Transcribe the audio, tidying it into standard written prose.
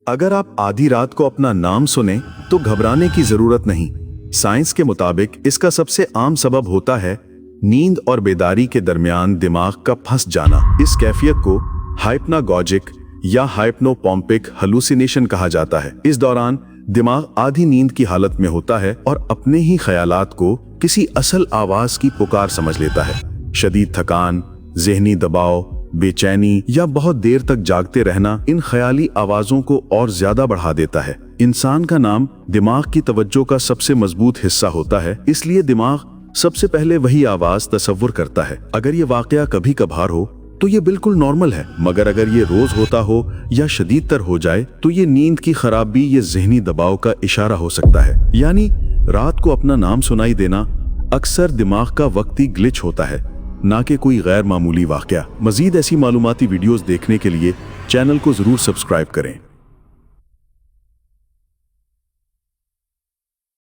अगर आप आधी रात को अपना नाम सुने तो घबराने की जरूरत नहीं। साइंस के मुताबिक इसका सबसे आम सबब होता है नींद और बेदारी के दरमियान दिमाग का फंस जाना। इस कैफियत को हाइप्नागोजिक या हाइप्नोपोम्पिक हेलुसिनेशन कहा जाता है। इस दौरान दिमाग आधी नींद की हालत में होता है और अपने ही ख्यालात को किसी असल आवाज की पुकार समझ लेता है। शदीद थकान, ज़हनी दबाव, बेचैनी या बहुत देर तक जागते रहना इन ख्याली आवाजों को और ज्यादा बढ़ा देता है। इंसान का नाम दिमाग की तवज्जो का सबसे मजबूत हिस्सा होता है, इसलिए दिमाग सबसे पहले वही आवाज तसव्वुर करता है। अगर ये वाकया कभी कभार हो तो ये बिल्कुल नॉर्मल है, मगर अगर ये रोज होता हो या शदीद तर हो जाए तो ये नींद की खराबी या ज़हनी दबाव का इशारा हो सकता है। यानी रात को अपना नाम सुनाई देना अक्सर दिमाग का वक्ती ग्लिच होता है, ना कि कोई गैर मामूली वाकया। मजीद ऐसी मालूमाती वीडियोस देखने के लिए चैनल को जरूर सब्सक्राइब करें।